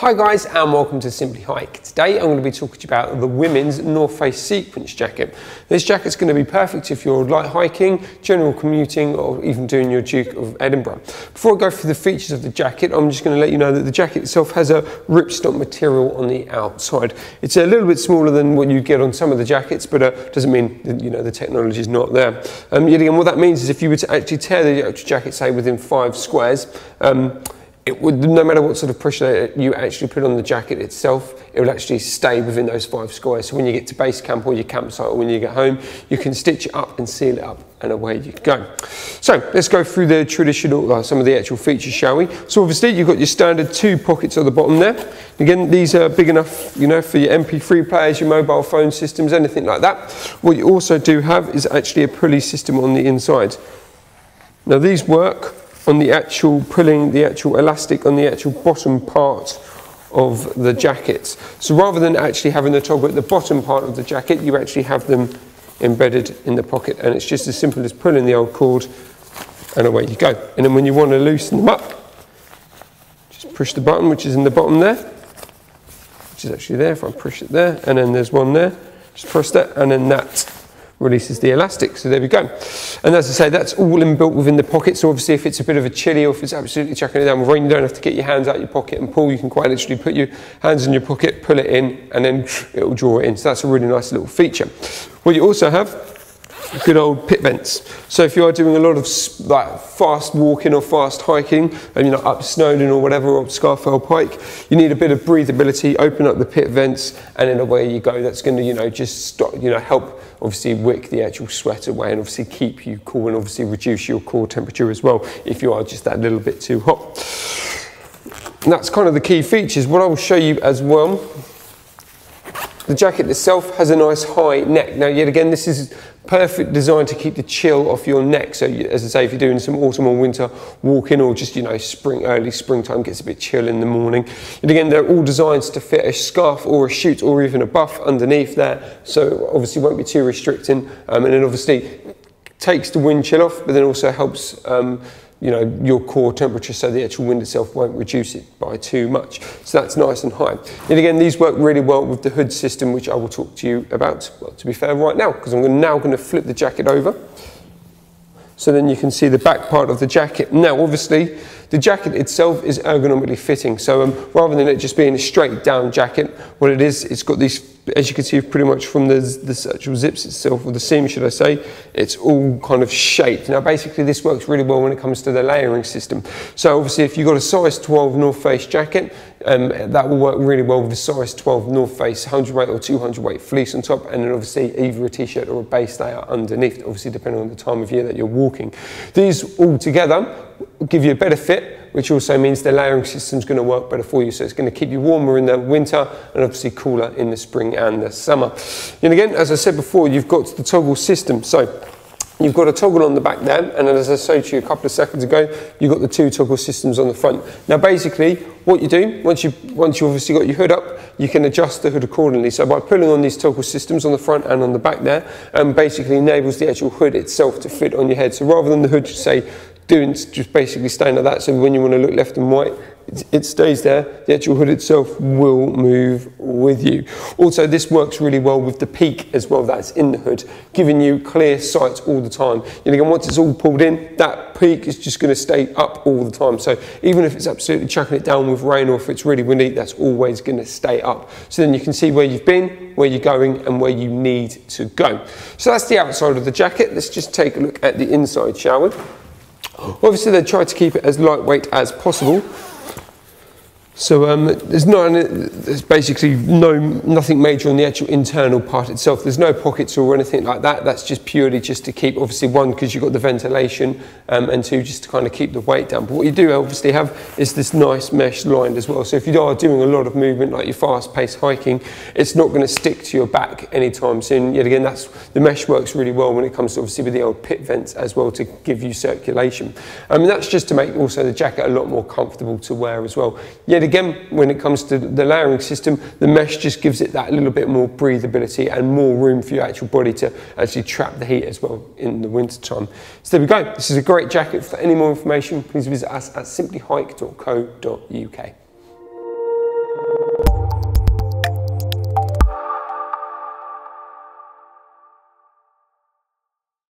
Hi guys and welcome to Simply Hike. Today I'm going to be talking to you about the women's North Face sequence jacket. This jacket's going to be perfect if you're light hiking, general commuting or even doing your Duke of Edinburgh. Before I go through the features of the jacket, I'm just going to let you know that the jacket itself has a ripstop material on the outside. It's a little bit smaller than what you get on some of the jackets, but doesn't mean that, the technology is not there. Yet again, what that means is if you were to actually tear the actual jacket, say within 5 squares, it would, no matter what sort of pressure you actually put on the jacket itself, it will actually stay within those 5 squares. So when you get to base camp or your campsite or when you get home, you can stitch it up and seal it up and away you go. So let's go through the traditional, some of the actual features, shall we? So obviously you've got your standard 2 pockets at the bottom there. Again, these are big enough, for your MP3 players, your mobile phone systems, anything like that. What you also do have is actually a pulley system on the inside. Now these work on the actual pulling the actual elastic on the actual bottom part of the jacket. So rather than actually having the toggle at the bottom part of the jacket, you actually have them embedded in the pocket, and it's just as simple as pulling the old cord and away you go. And then when you want to loosen them up, just push the button which is in the bottom there, which is actually there. If I push it there, and then there's one there, just press that, and then that releases the elastic. So there we go. And as I say, that's all inbuilt within the pocket. So obviously if it's a bit of a chilly or if it's absolutely chucking it down with rain, you don't have to get your hands out your pocket and pull. You can quite literally put your hands in your pocket, pull it in, and then it'll draw it in. So that's a really nice little feature. What you also have, good old pit vents. So if you are doing a lot of fast walking or fast hiking, and up Snowdon or whatever, or Scafell Pike, you need a bit of breathability. Open up the pit vents, and then away you go. That's going to just stop, help obviously wick the actual sweat away and obviously keep you cool and obviously reduce your core temperature as well if you are just that little bit too hot. And that's kind of the key features. What I will show you as well, the jacket itself has a nice high neck. Now yet again, this is perfect design to keep the chill off your neck. So as I say, if you're doing some autumn or winter walking, or just early springtime, gets a bit chill in the morning. And again, they're all designed to fit a scarf or a chute or even a buff underneath there. So obviously won't be too restricting, and then obviously takes the wind chill off, but then also helps your core temperature, so the actual wind itself won't reduce it by too much. So that's nice and high. And again, these work really well with the hood system, which I will talk to you about, well, to be fair, right now, because I'm now going to flip the jacket over. So then you can see the back part of the jacket. Now, obviously, the jacket itself is ergonomically fitting. So rather than it just being a straight down jacket, what it is, it's got these, as you can see pretty much from the actual zips itself, or the seam should I say, it's all kind of shaped. Now basically this works really well when it comes to the layering system. So obviously if you've got a size 12 North Face jacket, that will work really well with the size 12 North Face 100 weight or 200 weight fleece on top, and then obviously either a t-shirt or a base layer underneath, obviously depending on the time of year that you're walking. These all together give you a better fit, which also means the layering system is going to work better for you. So it's going to keep you warmer in the winter and obviously cooler in the spring and the summer. And again, as I said before, you've got the toggle system. So you've got a toggle on the back there, and then as I showed you a couple of seconds ago, you've got the 2 toggle systems on the front. Now basically, what you do, once you've obviously got your hood up, you can adjust the hood accordingly. So by pulling on these toggle systems on the front and on the back there, basically enables the actual hood itself to fit on your head. So rather than the hood, say, just basically staying like that, so when you want to look left and right, it stays there. The actual hood itself will move with you. Also, this works really well with the peak as well that's in the hood, giving you clear sight all the time. Again, once it's all pulled in, that peak is just going to stay up all the time. So even if it's absolutely chucking it down with rain or if it's really windy, that's always going to stay up. So then you can see where you've been, where you're going, and where you need to go. So that's the outside of the jacket. Let's just take a look at the inside, shall we? Obviously they try to keep it as lightweight as possible. So there's basically nothing major on the actual internal part itself. There's no pockets or anything like that. That's just purely just to keep, obviously, 1, because you've got the ventilation, and 2, just to kind of keep the weight down. But what you do obviously have is this nice mesh lined as well. So if you are doing a lot of movement, like your fast-paced hiking, it's not going to stick to your back anytime soon. Yet again, the mesh works really well when it comes to, obviously, with the old pit vents as well, to give you circulation. That's just to make also the jacket a lot more comfortable to wear as well. Yet again, when it comes to the layering system, the mesh just gives it that little bit more breathability and more room for your actual body to actually trap the heat as well in the winter time. So there we go. This is a great jacket. For any more information, please visit us at simplyhike.co.uk.